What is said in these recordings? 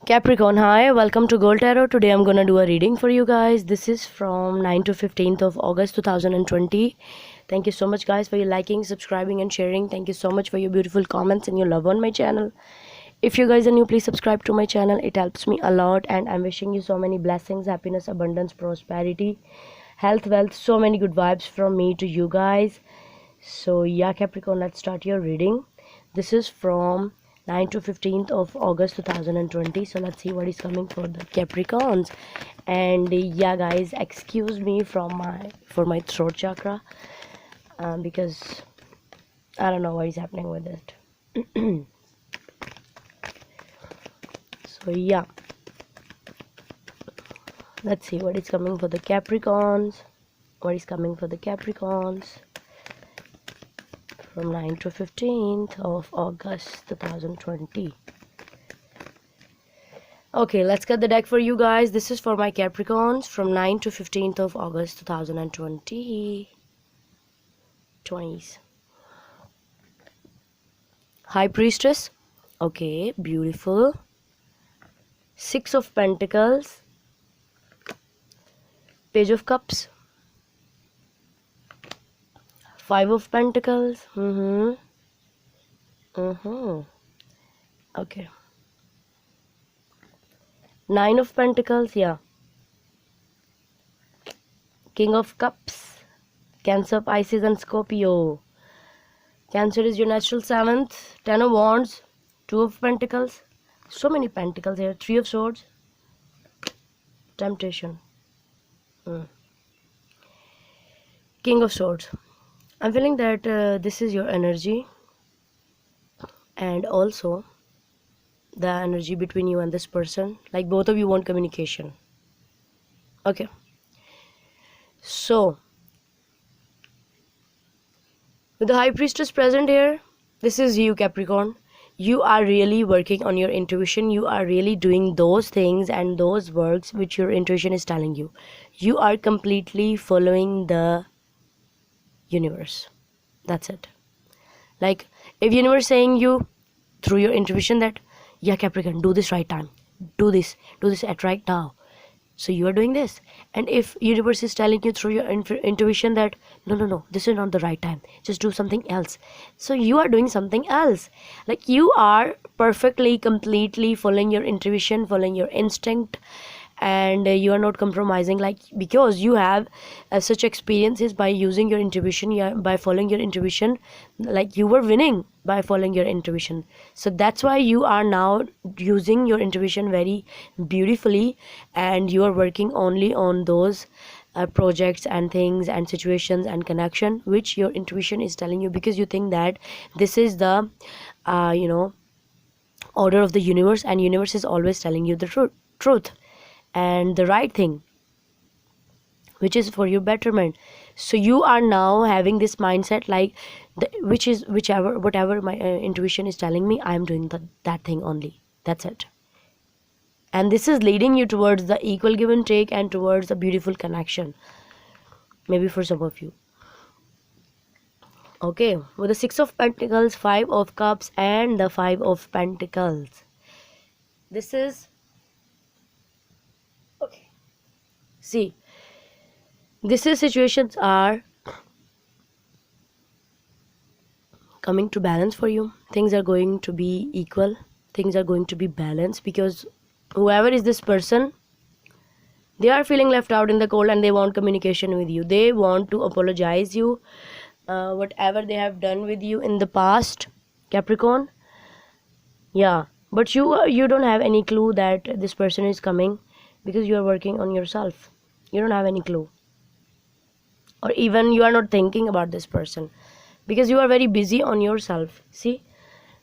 Capricorn, hi, welcome to Gold Tarot. Today I'm gonna do a reading for you guys. This is from 9 to 15th of August 2020. Thank you so much, guys, for your liking, subscribing, and sharing. Thank you so much for your beautiful comments and your love on my channel. If you guys are new, please subscribe to my channel. It helps me a lot, and I'm wishing you so many blessings, happiness, abundance, prosperity, health, wealth, so many good vibes from me to you guys. So yeah, Capricorn, let's start your reading. This is from 9 to 15th of August 2020. So let's see what is coming for the Capricorns. And yeah, guys, excuse me for my throat chakra, because I don't know what is happening with it. So yeah, let's see what is coming for the Capricorns. What is coming for the Capricorns from 9 to 15th of August 2020. Okay, let's get the deck for you guys. This is for my Capricorns from 9 to 15th of August 2020. 20s. High Priestess. Okay, beautiful. Six of Pentacles. Page of Cups. Five of Pentacles. Okay. Nine of Pentacles. Yeah. King of Cups. Cancer, Pisces, and Scorpio. Cancer is your natural seventh. Ten of Wands. Two of Pentacles. So many Pentacles here. Three of Swords. Temptation. King of Swords. I'm feeling that this is your energy, and also the energy between you and this person, like both of you want communication. Okay, so with the High Priestess present here, this is you, Capricorn. You are really working on your intuition. You are really doing those things and those works which your intuition is telling you. You are completely following the universe. That's it. Like, if universe saying you through your intuition that, yeah, Capricorn, do this right time, do this at right now, so you are doing this. And if universe is telling you through your intuition that no, this is not the right time, just do something else, so you are doing something else. Like, you are perfectly, completely following your intuition, following your instinct, and you are not compromising, like, because you have such experiences by using your intuition, by following your intuition, like you were winning by following your intuition. So that's why you are now using your intuition very beautifully, and you are working only on those projects and things and situations and connection which your intuition is telling you, because you think that this is the order of the universe, and universe is always telling you the truth and the right thing, which is for your betterment. So you are now having this mindset, like, whatever my intuition is telling me, I am doing that thing only. That's it. And this is leading you towards the equal give and take, and towards a beautiful connection, maybe for some of you. Okay, with the Six of Pentacles, Five of Cups, and the Five of Pentacles. This is, okay, see, this is situations are coming to balance for you. Things are going to be equal, things are going to be balanced, because whoever is this person, they are feeling left out in the cold, and they want communication with you. They want to apologize you, whatever they have done with you in the past, Capricorn. Yeah, but you don't have any clue that this person is coming, because you are working on yourself. You don't have any clue, or even you are not thinking about this person, because you are very busy on yourself. See,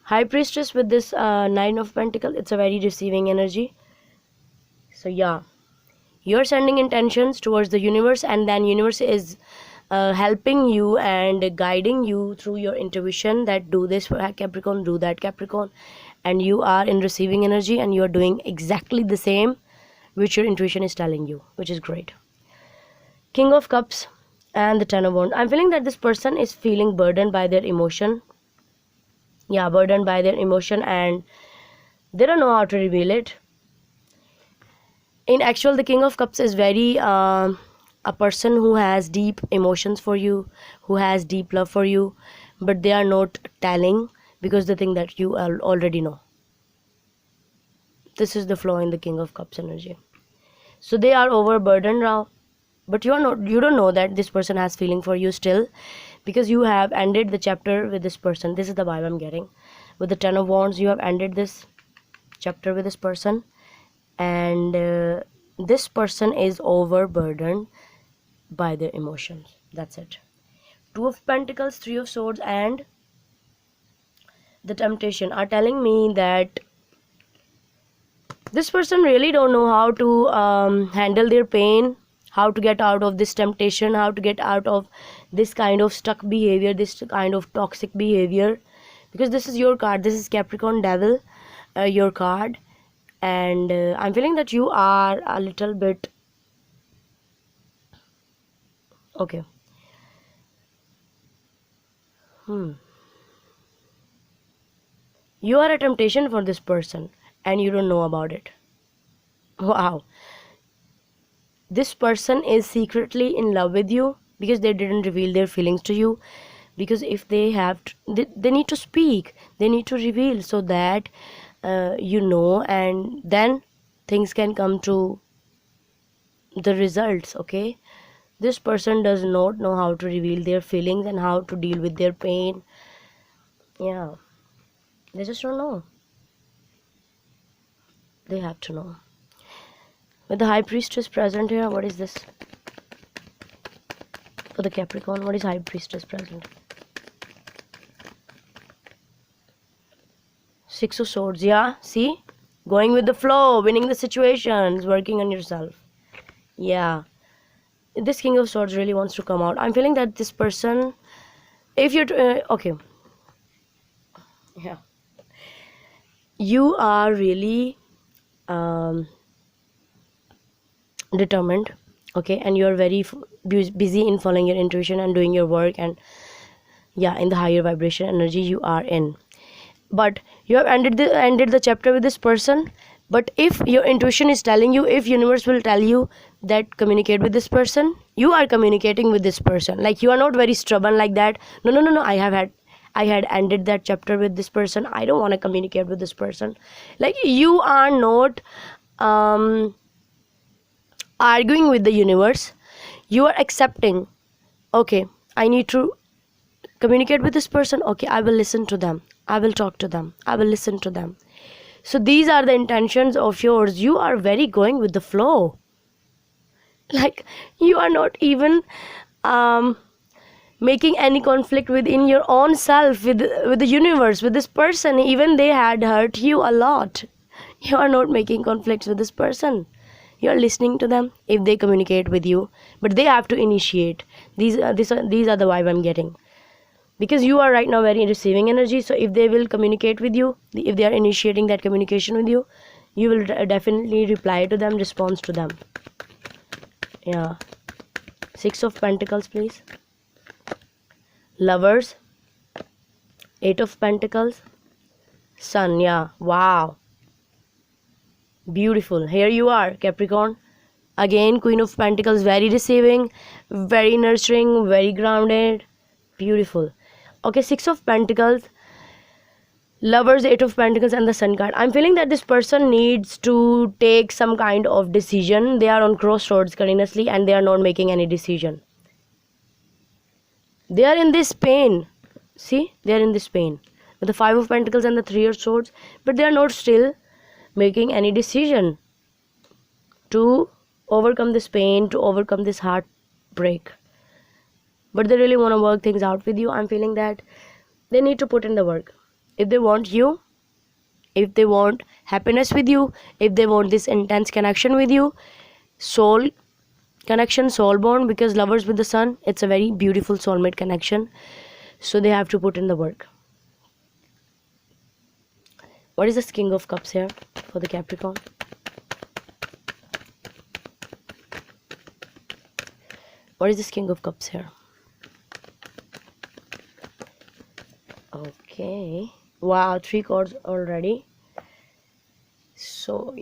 High Priestess with this Nine of Pentacles, it's a very receiving energy. So yeah, you're sending intentions towards the universe, and then universe is helping you and guiding you through your intuition, that do this, Capricorn, do that, Capricorn. And you are in receiving energy, and you are doing exactly the same which your intuition is telling you, which is great. King of Cups and the Ten of Wands. I'm feeling that this person is feeling burdened by their emotion. Yeah, burdened by their emotion, and they don't know how to reveal it. In actual, the King of Cups is very a person who has deep emotions for you, who has deep love for you, but they are not telling because they think that you already know. This is the flow in the King of Cups energy. So they are overburdened now, but you don't know that this person has feeling for you still, because you have ended the chapter with this person. This is the vibe I'm getting. With the Ten of Wands, you have ended this chapter with this person, and this person is overburdened by their emotions. That's it. Two of Pentacles, Three of Swords, and the Temptation are telling me that this person really don't know how to handle their pain, how to get out of this temptation, how to get out of this kind of stuck behavior, this kind of toxic behavior, because this is your card. This is Capricorn Devil, your card, and I'm feeling that you are a little bit okay. You are a temptation for this person and you don't know about it. Wow. This person is secretly in love with you because they didn't reveal their feelings to you, because if they have they need to speak, they need to reveal, so that you know, and then things can come to the results. Okay, this person does not know how to reveal their feelings and how to deal with their pain. Yeah, they just don't know. They have to know. With the High Priestess present here, what is this? For the Capricorn, what is High Priestess present? Six of Swords, yeah, see? Going with the flow, winning the situations, working on yourself. Yeah. This King of Swords really wants to come out. I'm feeling that this person, if you're, okay. Yeah. You are really determined, okay, and you're very busy in following your intuition and doing your work, and yeah, in the higher vibration energy you are in. But you have ended the chapter with this person. But if your intuition is telling you, if universe will tell you that communicate with this person, you are communicating with this person. Like, you are not very stubborn like that. No, I had ended that chapter with this person, I don't want to communicate with this person. Like, you are not arguing with the universe. You are accepting, okay, I need to communicate with this person. Okay, I will listen to them, I will talk to them, I will listen to them. So these are the intentions of yours. You are very going with the flow. Like, you are not even making any conflict within your own self, with the universe, with this person. Even they had hurt you a lot, you are not making conflicts with this person. You are listening to them if they communicate with you, but they have to initiate. These are the vibe I'm getting, because you are right now very receiving energy. So if they will communicate with you, if they are initiating that communication with you, you will definitely reply to them, response to them. Yeah. Six of Pentacles, please. Lovers, Eight of Pentacles, Sun. Yeah, wow, beautiful. Here you are, Capricorn. Again, Queen of Pentacles, very receiving, very nurturing, very grounded, beautiful. Okay, Six of Pentacles, Lovers, Eight of Pentacles, and the Sun card. I'm feeling that this person needs to take some kind of decision. They are on crossroads continuously and they are not making any decision. They are in this pain. See, they are in this pain with the Five of Pentacles and the Three of Swords, but they are not still making any decision to overcome this pain, to overcome this heartbreak. But they really want to work things out with you. I'm feeling that they need to put in the work. If they want you, if they want happiness with you, if they want this intense connection with you, soul connection, soul bond, because Lovers with the Sun, it's a very beautiful soulmate connection. So they have to put in the work. What is this King of Cups here for the Capricorn? What is this King of Cups here? Okay, wow, three cards already. So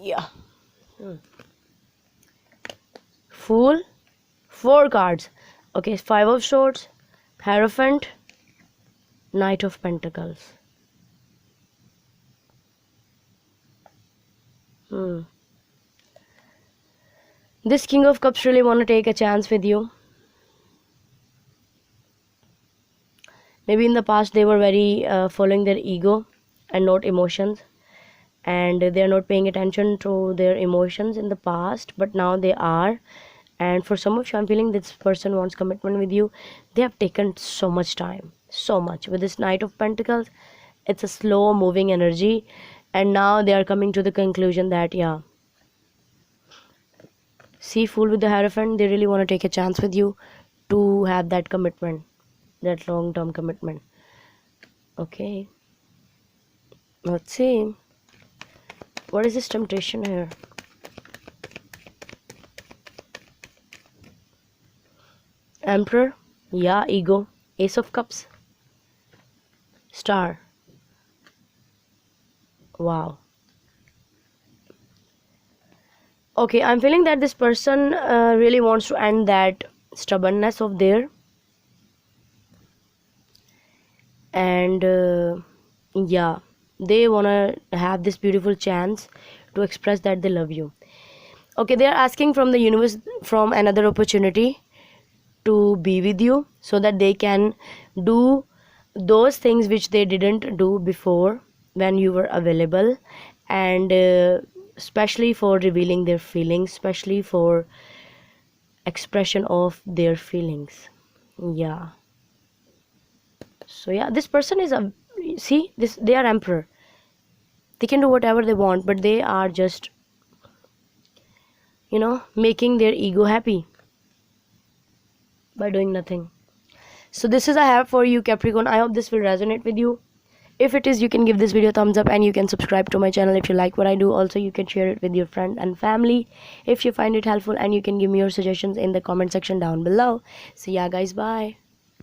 yeah, Fool, 4 cards. Okay, 5 of Swords, Hierophant, Knight of Pentacles. This King of Cups really want to take a chance with you. Maybe in the past they were very following their ego and not emotions, and they are not paying attention to their emotions in the past, but now they are. And for some of you, I'm feeling this person wants commitment with you. They have taken so much time, so much. With this Knight of Pentacles, it's a slow moving energy, and now they are coming to the conclusion that, yeah, see, Fool with the Hierophant, they really want to take a chance with you to have that commitment, that long term commitment. Okay, let's see, what is this temptation here? Emperor, yeah, ego, Ace of Cups, Star. Wow. Okay, I'm feeling that this person really wants to end that stubbornness of their, and yeah, they want to have this beautiful chance to express that they love you. Okay, they are asking from the universe, from another opportunity to be with you, so that they can do those things which they didn't do before when you were available, and especially for revealing their feelings, especially for expression of their feelings. Yeah, so yeah, this person is a, see, this, they are Emperor. They can do whatever they want, but they are just, making their ego happy by doing nothing. So this is I have for you, Capricorn. I hope this will resonate with you. If it is, you can give this video a thumbs up, and you can subscribe to my channel if you like what I do. Also, you can share it with your friend and family if you find it helpful, and you can give me your suggestions in the comment section down below. So yeah guys, bye.